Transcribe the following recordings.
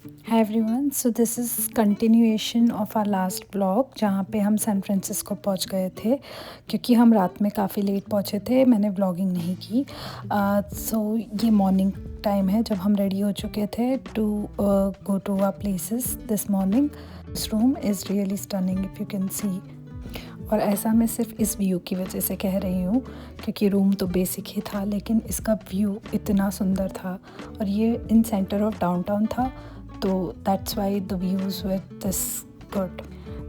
Hi everyone, so this is continuation of our last blog जहाँ पे हम San Francisco पहुँच गए थे क्योंकि हम रात में काफ़ी लेट पहुँचे थे। मैंने व्लॉगिंग नहीं की। सो ये मॉर्निंग टाइम है जब हम रेडी हो चुके थे to go to our places this morning. This room is really stunning if you can see. और ऐसा मैं सिर्फ इस व्यू की वजह से कह रही हूँ क्योंकि रूम तो बेसिक ही था लेकिन इसका व्यू इतना सुंदर था और ये इन सेंटर ऑफ डाउनटाउन था, तो that's why the views were this good.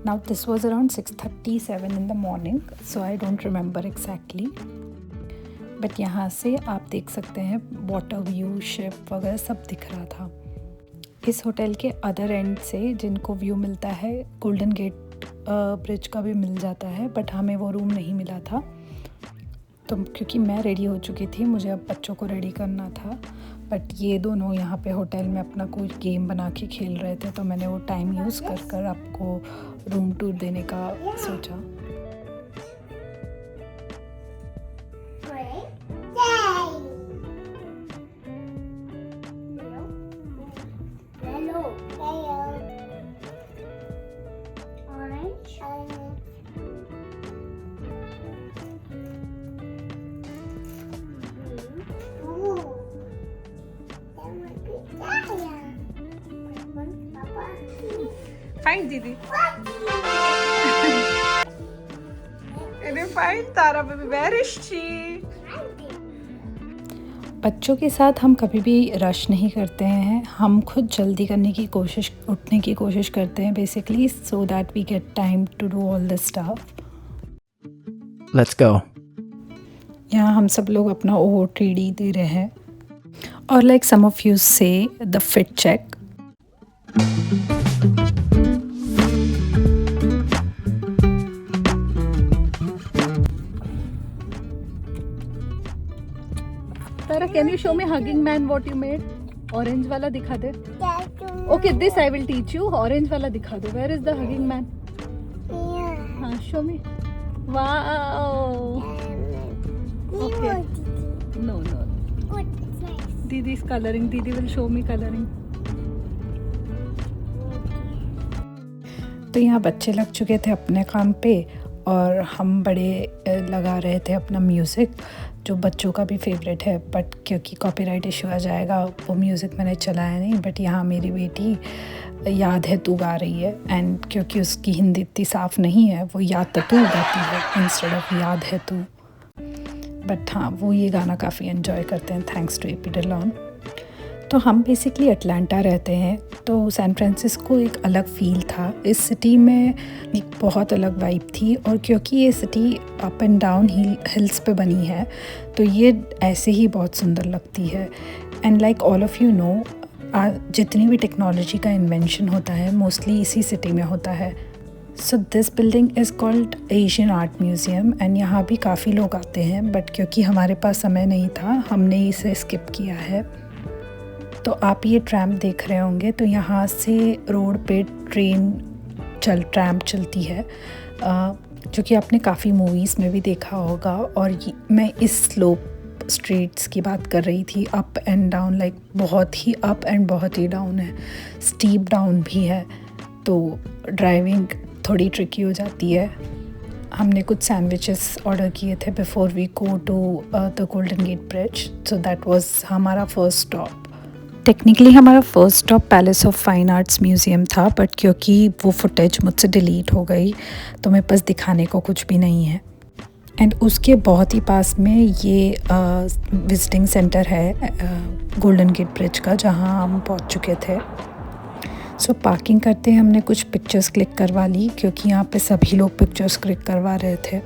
Now this was around 6:37 in the morning, so I don't remember exactly. But यहाँ से आप देख सकते हैं वाटर व्यू, शिप वगैरह सब दिख रहा था। इस होटल के अदर एंड से जिनको व्यू मिलता है गोल्डन गेट ब्रिज का भी मिल जाता है, बट हमें वो रूम नहीं मिला था। तो क्योंकि मैं रेडी हो चुकी थी, मुझे अब बच्चों को रेडी करना था, बट ये दोनों यहाँ पे होटल में अपना कोई गेम बना के खेल रहे थे, तो मैंने वो टाइम यूज़ कर आपको रूम टूर देने का सोचा। Fine, Didi. Fine, Tara baby. Where is she? बच्चों के साथ हम कभी भी रश नहीं करते हैं, हम खुद जल्दी करने की कोशिश, उठने की कोशिश करते हैं basically, so that we get time to do all this stuff. Let's go. यहाँ हम सब लोग अपना OOTD दे रहे हैं और like some of you say the fit check. Tara, can you show me hugging man what you made? Orange वाला दिखा दे. Okay, this I will teach you. Orange वाला दिखा दो. Where is the hugging man? हाँ, show me. Wow. Okay. No. Didi is coloring. Didi will show me coloring. तो यहाँ बच्चे लग चुके थे अपने काम पे और हम बड़े लगा रहे थे अपना म्यूज़िक, जो बच्चों का भी फेवरेट है, बट क्योंकि कॉपीराइट इशू आ जाएगा वो म्यूज़िक मैंने चलाया नहीं। बट यहाँ मेरी बेटी याद है तू गा रही है, एंड क्योंकि उसकी हिंदी इतनी साफ़ नहीं है वो याद तो तू गाती है इंस्टेड ऑफ याद है तू। बट हाँ, वो ये गाना काफ़ी एंजॉय करते हैं थैंक्स टू AP डिलॉन। तो हम बेसिकली अटलांटा रहते हैं, तो सैन फ्रांसिस्को एक अलग फ़ील था। इस सिटी में एक बहुत अलग वाइब थी, और क्योंकि ये city up and down hills पे बनी है तो ये ऐसे ही बहुत सुंदर लगती है। And like all of you know, जितनी भी टेक्नोलॉजी का इन्वेंशन होता है मोस्टली इसी सिटी में होता है। So this building is called Asian art museum, and यहाँ भी काफ़ी लोग आते हैं, बट क्योंकि हमारे पास समय नहीं था हमने इसे स्किप किया है। तो आप ये ट्रैम देख रहे होंगे, तो यहाँ से रोड पे ट्रैम चलती है, जो कि आपने काफ़ी मूवीज़ में भी देखा होगा। और मैं इस स्लोप स्ट्रीट्स की बात कर रही थी, अप एंड डाउन, लाइक बहुत ही अप एंड बहुत ही डाउन है, स्टीप डाउन भी है, तो ड्राइविंग थोड़ी ट्रिकी हो जाती है। हमने कुछ सैंडविचेस ऑर्डर किए थे before we go to the Golden Gate Bridge, so that was हमारा फर्स्ट स्टॉप। टेक्निकली हमारा first stop Palace of Fine Arts Museum था, बट क्योंकि वो फुटेज मुझसे डिलीट हो गई तो मेरे पास दिखाने को कुछ भी नहीं है। एंड उसके बहुत ही पास में ये विजिटिंग सेंटर है गोल्डन गेट ब्रिज का, जहाँ हम पहुँच चुके थे। सो पार्किंग करते हमने कुछ पिक्चर्स क्लिक करवा ली, क्योंकि यहाँ पे सभी लोग पिक्चर्स क्लिक करवा रहे थे।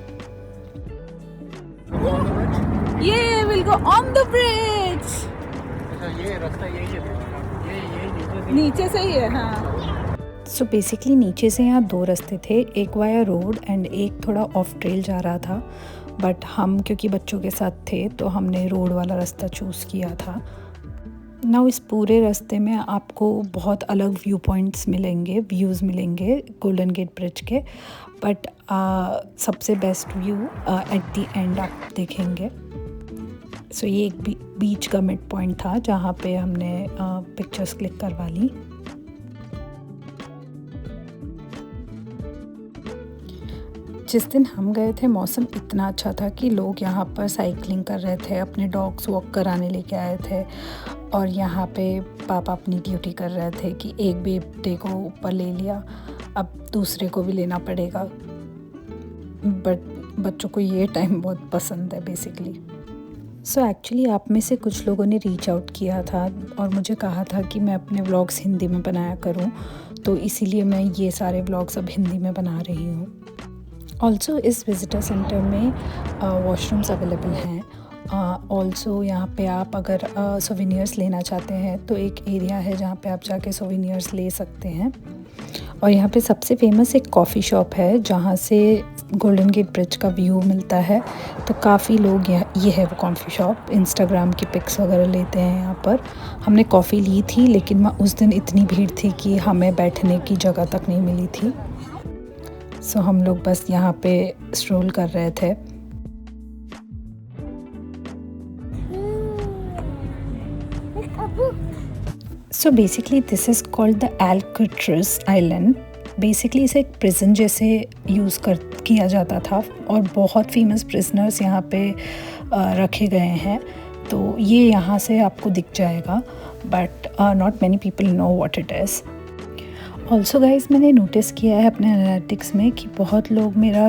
Yeah, we'll go on the bridge. ये रास्ता यही है, ये नीचे से ही है, हाँ। सो बेसिकली नीचे से यहाँ दो रास्ते थे, एक वाया रोड एंड एक थोड़ा ऑफ ट्रेल जा रहा था, बट हम क्योंकि बच्चों के साथ थे तो हमने रोड वाला रास्ता चूज़ किया था। ना इस पूरे रास्ते में आपको बहुत अलग व्यू पॉइंट्स मिलेंगे, व्यूज़ मिलेंगे गोल्डन गेट ब्रिज के, बट सबसे best view at the end आप देखेंगे। सो ये एक बीच का मिड पॉइंट था जहाँ पे हमने पिक्चर्स क्लिक करवा ली। जिस दिन हम गए थे मौसम इतना अच्छा था कि लोग यहाँ पर साइकिलिंग कर रहे थे, अपने डॉग्स वॉक कराने लेके आए थे और यहाँ पे पापा अपनी ड्यूटी कर रहे थे कि एक बेटे को ऊपर ले लिया, अब दूसरे को भी लेना पड़ेगा। बट बच्चों को ये टाइम बहुत पसंद है बेसिकली। सो एक्चुअली आप में से कुछ लोगों ने रीच आउट किया था और मुझे कहा था कि मैं अपने व्लॉग्स हिंदी में बनाया करूं, तो इसीलिए मैं ये सारे व्लॉग्स अब हिंदी में बना रही हूँ। ऑल्सो इस विज़िटर सेंटर में वॉशरूम्स अवेलेबल हैं। ऑल्सो यहाँ पे आप अगर सोवेनियर्स लेना चाहते हैं तो एक एरिया है जहाँ पे आप जाके सोवेनियर्स ले सकते हैं। और यहाँ पे सबसे फेमस एक कॉफ़ी शॉप है जहाँ से गोल्डन गेट ब्रिज का व्यू मिलता है, तो काफ़ी लोग ये है वो कॉफ़ी शॉप, इंस्टाग्राम की पिक्स वगैरह लेते हैं यहाँ पर। हमने कॉफ़ी ली थी लेकिन उस दिन इतनी भीड़ थी कि हमें बैठने की जगह तक नहीं मिली थी। सो हम लोग बस यहाँ पे स्ट्रोल कर रहे थे। So basically this is called the Alcatraz island. Basically इसे एक प्रिजन जैसे किया जाता था और बहुत फेमस प्रिजनर्स यहाँ पे रखे गए हैं, तो ये यहाँ से आपको दिख जाएगा, but not many people know what it is. Also guys मैंने नोटिस किया है अपने एनालिटिक्स में कि बहुत लोग मेरा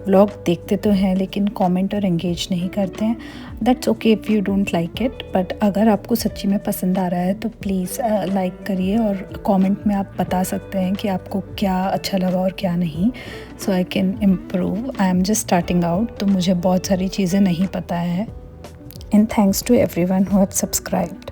व्लॉग देखते तो हैं लेकिन कमेंट और एंगेज नहीं करते हैं। That's okay if you don't like it, but अगर आपको सच्ची में पसंद आ रहा है तो प्लीज़ लाइक करिए और कमेंट में आप बता सकते हैं कि आपको क्या अच्छा लगा और क्या नहीं, so I can improve. I am just starting out, तो मुझे बहुत सारी चीज़ें नहीं पता है। And thanks to everyone who have subscribed.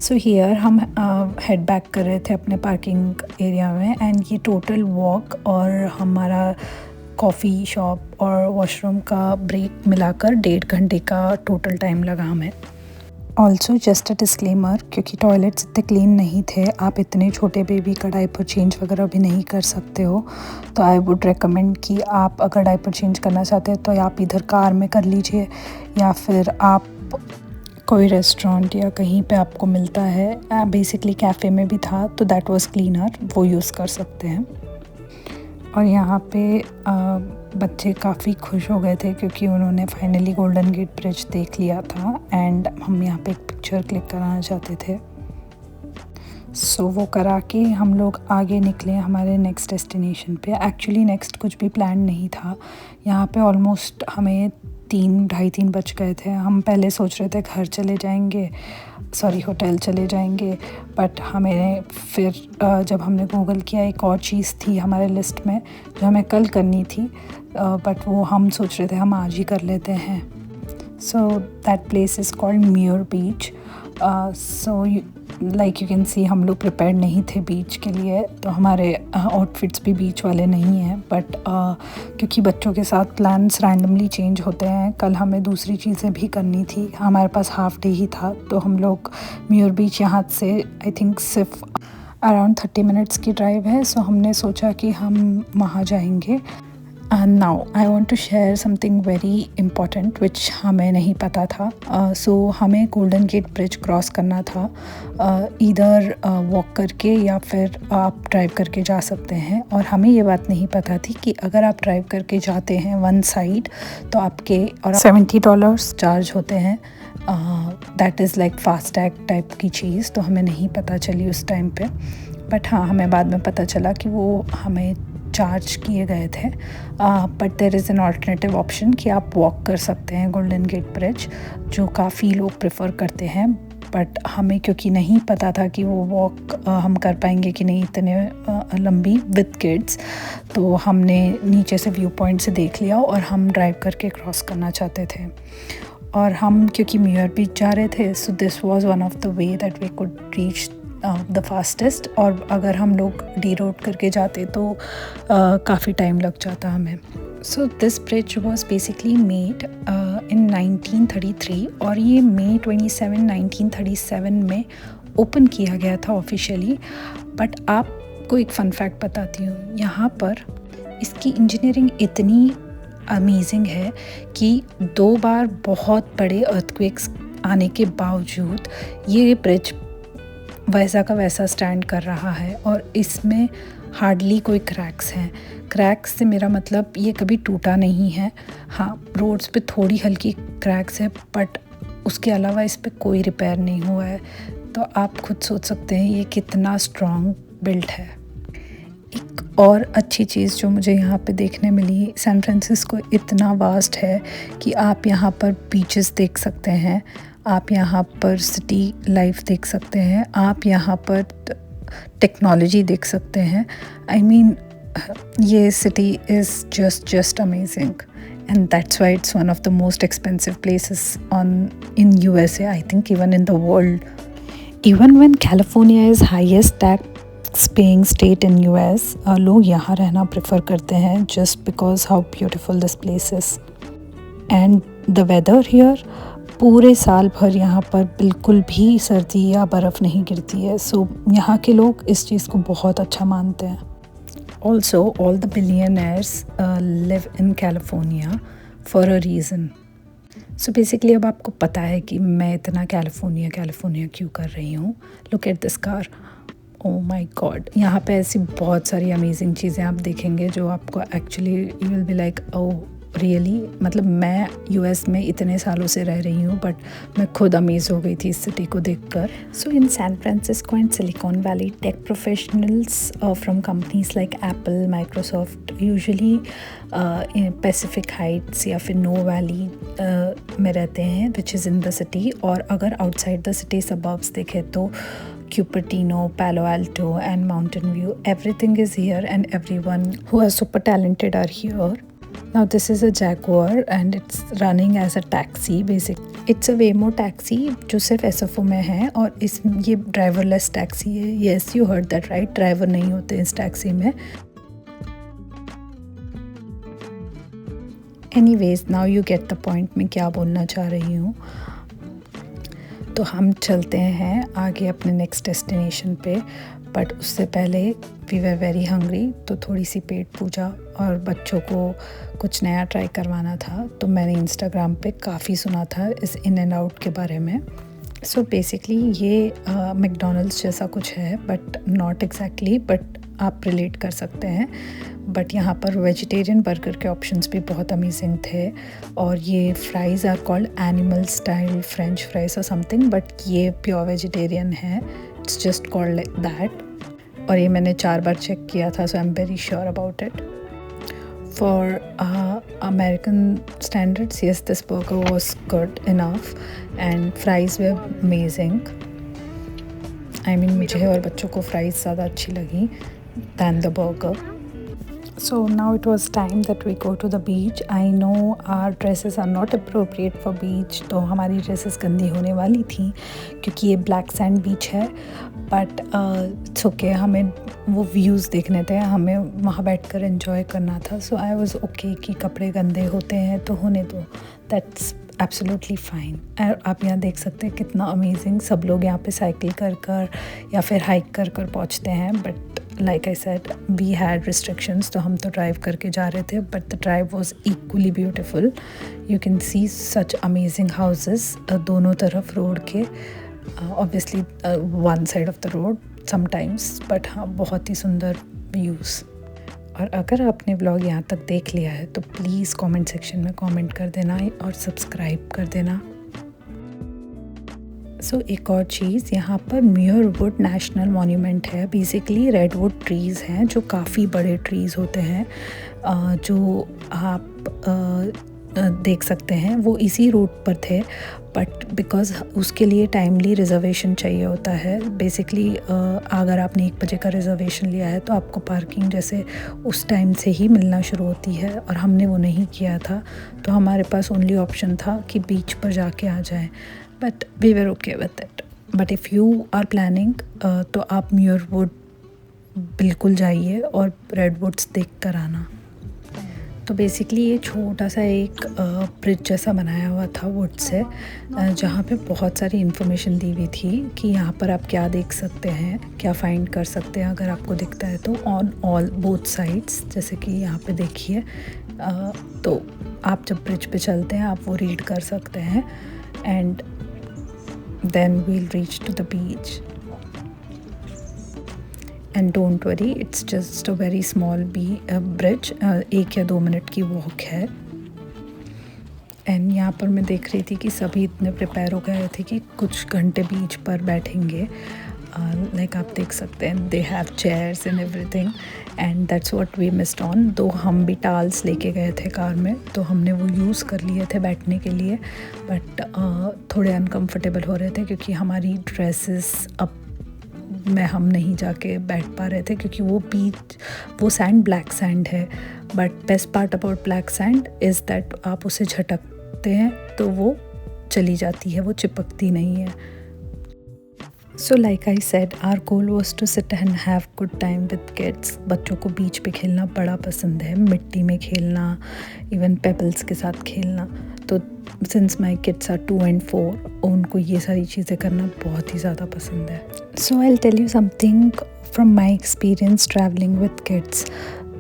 So here हम हेड बैक कर रहे थे अपने पार्किंग एरिया में, एंड ये टोटल वॉक और हमारा कॉफ़ी शॉप और वॉशरूम का ब्रेक मिलाकर 1.5 घंटे का टोटल टाइम लगा हमें। ऑल्सो जस्ट अ डिस्क्लेमर, क्योंकि टॉयलेट्स इतने क्लीन नहीं थे, आप इतने छोटे बेबी का डायपर चेंज वगैरह भी नहीं कर सकते हो, तो आई वुड रेकमेंड कि आप अगर डायपर चेंज करना चाहते हैं तो आप इधर कार में कर लीजिए, या फिर आप कोई रेस्टोरेंट या कहीं पे आपको मिलता है, बेसिकली कैफ़े में भी था तो दैट वाज क्लीनर, वो यूज़ कर सकते हैं। और यहाँ पे बच्चे काफ़ी खुश हो गए थे क्योंकि उन्होंने फाइनली गोल्डन गेट ब्रिज देख लिया था, एंड हम यहाँ पे एक पिक्चर क्लिक कराना चाहते थे। सो वो करा के हम लोग आगे निकले हमारे नेक्स्ट डेस्टिनेशन पे। एक्चुअली नेक्स्ट कुछ भी प्लान नहीं था। यहाँ पे ऑलमोस्ट हमें 3-3:30 बज गए थे। हम पहले सोच रहे थे घर चले जाएंगे, होटल चले जाएंगे, बट हमें फिर जब हमने गूगल किया एक और चीज़ थी हमारे लिस्ट में जो हमें कल करनी थी, बट वो हम सोच रहे थे हम आज ही कर लेते हैं। So that place is called Muir Beach. So like you can see हम लोग प्रिपेयर्ड नहीं थे बीच के लिए, तो हमारे आउटफिट्स भी बीच वाले नहीं हैं, बट क्योंकि बच्चों के साथ प्लान्स रैंडमली चेंज होते हैं, कल हमें दूसरी चीज़ें भी करनी थी, हमारे पास हाफ डे ही था, तो हम लोग म्यूर बीच यहाँ से आई थिंक सिर्फ अराउंड 30 मिनट्स की ड्राइव है, सो हमने सोचा कि हम वहाँ जाएंगे। Now I want to share something very important which हमें नहीं पता था। सो हमें गोल्डन गेट ब्रिज क्रॉस करना था, इधर वॉक करके या फिर आप ड्राइव करके जा सकते हैं, और हमें ये बात नहीं पता थी कि अगर आप ड्राइव करके जाते हैं वन साइड तो आपके और $70 चार्ज होते हैं। That is like FASTag type की चीज़, तो हमें नहीं पता चली उस टाइम पे, बट हाँ हमें बाद में पता चला कि वो हमें चार्ज किए गए थे। But there is an alternative option कि आप वॉक कर सकते हैं गोल्डन गेट ब्रिज, जो काफ़ी लोग प्रेफर करते हैं, बट हमें क्योंकि नहीं पता था कि वो वॉक हम कर पाएंगे कि नहीं इतने लंबी विद किड्स, तो हमने नीचे से व्यू पॉइंट से देख लिया और हम ड्राइव करके क्रॉस करना चाहते थे। और हम क्योंकि म्यूर बीच जा रहे थे, so this was one of the way that we could reach the fastest, और अगर हम लोग डी रोड करके जाते तो काफ़ी टाइम लग जाता हमें। So this bridge was basically made in 1933, और ये May 27, 1937 में ओपन किया गया था ऑफिशियली। बट आपको एक फ़न फैक्ट बताती हूँ, यहाँ पर इसकी इंजीनियरिंग इतनी अमेजिंग है कि 2 बार बहुत बड़े अर्थक्वेक्स आने के बावजूद ये ब्रिज वैसा का वैसा स्टैंड कर रहा है और इसमें हार्डली कोई क्रैक्स हैं। क्रैक्स से मेरा मतलब ये कभी टूटा नहीं है। हाँ, रोड्स पे थोड़ी हल्की क्रैक्स है, बट उसके अलावा इस पे कोई रिपेयर नहीं हुआ है। तो आप खुद सोच सकते हैं ये कितना स्ट्रॉन्ग बिल्ड है। एक और अच्छी चीज़ जो मुझे यहाँ पे देखने मिली, सैन फ्रांसिस्को इतना वास्ट है कि आप यहाँ पर बीचेस देख सकते हैं, आप यहाँ पर सिटी लाइफ देख सकते हैं, आप यहाँ पर टेक्नोलॉजी देख सकते हैं। आई मीन ये city is just amazing, and that's why it's one of the most expensive places in USA, I think even in the world. Even when California is highest tax paying state in US, लोग यहाँ रहना prefer करते हैं just because how beautiful this place is. And the weather here, पूरे साल भर यहाँ पर बिल्कुल भी सर्दी या बर्फ़ नहीं गिरती है। सो यहाँ के लोग इस चीज़ को बहुत अच्छा मानते हैं। Also, all the billionaires live in California for a reason. So basically अब आपको पता है कि मैं इतना कैलिफोर्निया क्यों कर रही हूँ। Look at this car. Oh my God. यहाँ पे ऐसी बहुत सारी अमेजिंग चीज़ें आप देखेंगे जो आपको actually you will be like oh really. मतलब मैं यूएस में इतने सालों से रह रही हूँ, बट मैं खुद अमेज हो गई थी इस सिटी को देखकर। So in San Francisco and Silicon Valley, tech professionals from companies like Apple, Microsoft usually Pacific Heights या फिर नो वैली में रहते हैं, which is in the city. और अगर आउटसाइड द सिटी सबर्ब्स देखें तो Cupertino, Palo Alto and Mountain View, everything is here and everyone who are super talented are here. Now this is a Jaguar and it's running as a taxi basic. It's a Waymo taxi जो सिर्फ SFO में है और ये driverless taxi है। Yes, you heard that right, driver नहीं होते इस टैक्सी में। Anyways, now you get the point मैं क्या बोलना चाह रही हूँ। तो हम चलते हैं आगे अपने नेक्स्ट डेस्टिनेशन पे, बट उससे पहले वी वर वेरी हंग्री, तो थोड़ी सी पेट पूजा और बच्चों को कुछ नया ट्राई करवाना था। तो मैंने इंस्टाग्राम पे काफ़ी सुना था इस इन एंड आउट के बारे में। सो बेसिकली ये मैकडॉनल्ड्स जैसा कुछ है, बट नॉट एग्जैक्टली, बट आप रिलेट कर सकते हैं। बट यहाँ पर वेजिटेरियन बर्गर के ऑप्शंस भी बहुत अमेजिंग थे। और ये fries are called animal style French fries और समथिंग, बट ये प्योर वेजिटेरियन है, it's just called like that. और ये मैंने 4 बार चेक किया था, so I am very sure about it. For American standards, yes, this burger was good enough and fries were amazing. I mean मुझे और बच्चों को फ्राइज़ ज़्यादा अच्छी लगी than the burger. So now it was time that we go to the beach. I know our dresses are not appropriate for beach, तो हमारी dresses गंदी होने वाली थी क्योंकि ये ब्लैक सैंड बीच है। बट इट्स ओके, हमें वो व्यूज़ देखने थे, हमें वहाँ बैठकर एंजॉय करना था। सो आई वाज ओके कि कपड़े गंदे होते हैं तो होने दो, दैट्स एब्सोल्युटली फ़ाइन। आप यहाँ देख सकते हैं कितना अमेजिंग, सब लोग यहाँ पे साइकिल कर या फिर हाइक कर पहुँचते हैं। But like I said, we had restrictions, तो हम तो ड्राइव करके जा रहे थे, but the drive was equally beautiful. You can see such amazing houses दोनों तरफ रोड के, obviously one side of the road sometimes, but हाँ बहुत ही सुंदर व्यूज़। और अगर आपने व्लॉग यहाँ तक देख लिया है तो प्लीज़ कमेंट सेक्शन में कमेंट कर देना और सब्सक्राइब कर देना। सो एक और चीज़, यहाँ पर म्यूरवुड नेशनल मॉन्यूमेंट है। बेसिकली रेडवुड ट्रीज़ हैं जो काफ़ी बड़े ट्रीज़ होते हैं, जो आप देख सकते हैं। वो इसी रूट पर थे, बट बिकॉज़ उसके लिए टाइमली रिज़र्वेशन चाहिए होता है। बेसिकली अगर आपने 1 बजे का रिज़र्वेशन लिया है तो आपको पार्किंग जैसे उस टाइम से ही मिलना शुरू होती है, और हमने वो नहीं किया था, तो हमारे पास ओनली ऑप्शन था कि बीच पर जाके आ जाएं, but we were okay with it. But if you are planning तो आप म्यूरवुड बिल्कुल जाइए और रेडवुड्स देख कर आना। तो बेसिकली ये छोटा सा एक ब्रिज जैसा बनाया हुआ था वुड से, जहाँ पे बहुत सारी इन्फॉर्मेशन दी हुई थी कि यहाँ पर आप क्या देख सकते हैं, क्या फाइंड कर सकते हैं अगर आपको दिखता है तो, ऑन ऑल बोथ साइड्स। जैसे कि यहाँ पे देखिए तो आप जब ब्रिज पे चलते हैं आप वो रीड कर सकते हैं and then we'll reach to the beach and don't worry, it's just a very small bridge, 1 या 2 मिनट की वॉक है। एंड यहाँ पर मैं देख रही थी कि सभी इतने प्रिपेयर हो गए थे कि कुछ घंटे बीच पर बैठेंगे। लाइक आप देख सकते हैं they have chairs and everything and that's what we missed on. दो हम भी टाल्स लेके गए थे कार में, तो हमने वो यूज़ कर लिए थे बैठने के लिए, बट थोड़े अनकंफर्टेबल हो रहे थे क्योंकि हमारी ड्रेसेस अब में हम नहीं जाके बैठ पा रहे थे क्योंकि वो सैंड ब्लैक सैंड है। But best part about black sand is that आप उसे झटकते हैं तो वो चली जाती है, वो चिपकती नहीं है। So like I said, our goal was to sit and have good time with kids. बच्चों को बीच पे खेलना बड़ा पसंद है, मिट्टी में खेलना, इवन पेबल्स के साथ खेलना। तो since my kids are 2 and 4, उनको ये सारी चीज़ें करना बहुत ही ज़्यादा पसंद है। So I will tell you something from my experience travelling with kids.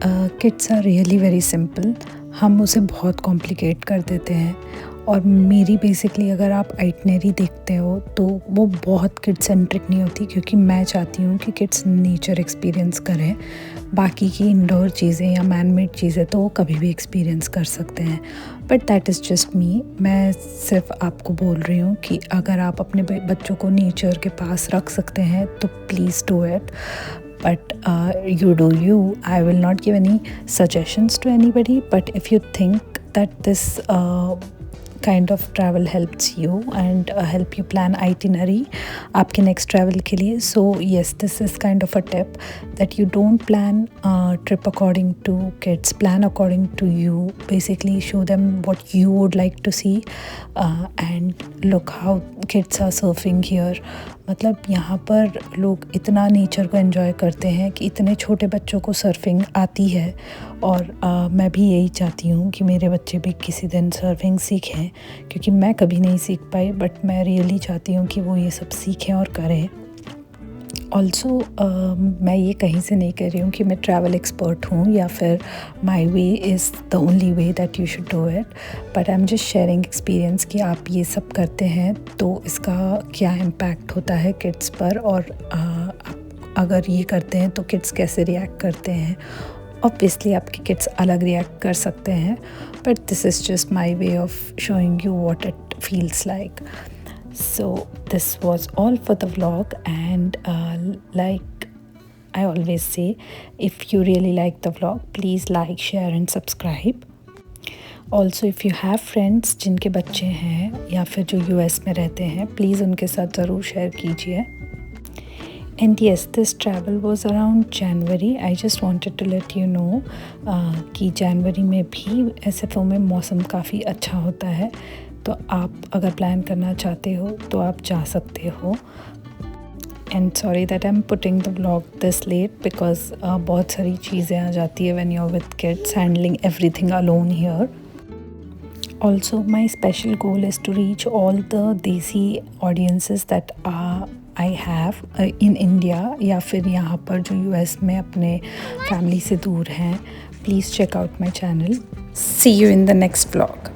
Kids are really very simple, हम उसे बहुत कॉम्प्लिकेट कर देते हैं। और मेरी बेसिकली अगर आप आइटनरी देखते हो तो वो बहुत किड सेंट्रिक नहीं होती, क्योंकि मैं चाहती हूँ कि किड्स नेचर एक्सपीरियंस करें। बाकी की इंडोर चीज़ें या मैन मेड चीज़ें तो वो कभी भी एक्सपीरियंस कर सकते हैं, बट दैट इज़ जस्ट मी। मैं सिर्फ आपको बोल रही हूँ कि अगर आप अपने बच्चों को नेचर के पास रख सकते हैं तो please do it, but you do you. I will not give any suggestions to anybody, but if you think that this kind of travel helps you and help you plan itinerary आपके next travel के लिए, so yes, this is kind of a tip that you don't plan trip according to kids, plan according to you. Basically show them what you would like to see and look how kids are surfing here. मतलब यहाँ पर लोग इतना nature को enjoy करते हैं कि इतने छोटे बच्चों को सर्फिंग आती है, और मैं भी यही चाहती हूँ कि मेरे बच्चे भी किसी दिन सर्फिंग सीखें, क्योंकि मैं कभी नहीं सीख पाई, बट मैं रियली चाहती हूँ कि वो ये सब सीखें और करें। ऑल्सो मैं ये कहीं से नहीं कह रही हूँ कि मैं ट्रैवल एक्सपर्ट हूँ या फिर my way is the only way that you should do it, but I am just sharing experience कि आप ये सब करते हैं तो इसका क्या इम्पैक्ट होता है किड्स पर, और आप अगर ये करते हैं तो किड्स कैसे रिएक्ट करते हैं। ऑब्वियसली आपके किड्स अलग रिएक्ट कर सकते हैं, but this is just my way of showing you what it feels like. So this was all for the vlog, and like I always say, if you really like the vlog, please like, share and subscribe. Also if you have friends जिनके बच्चे हैं या फिर जो US में रहते हैं, please उनके साथ ज़रूर शेयर कीजिए. And yes, this travel was around January. I just wanted to let you know कि जनवरी में भी SFO में मौसम काफ़ी अच्छा होता है, तो आप अगर प्लान करना चाहते हो तो आप जा सकते हो. And sorry that I am putting the vlog this late, because बहुत सारी चीज़ें आ जाती है when you are with kids, handling everything alone here. Also my special goal is to reach all the desi audiences that I have in India, या फिर यहाँ पर जो US में अपने फैमिली से दूर हैं. Please check out my channel. See you in the next vlog.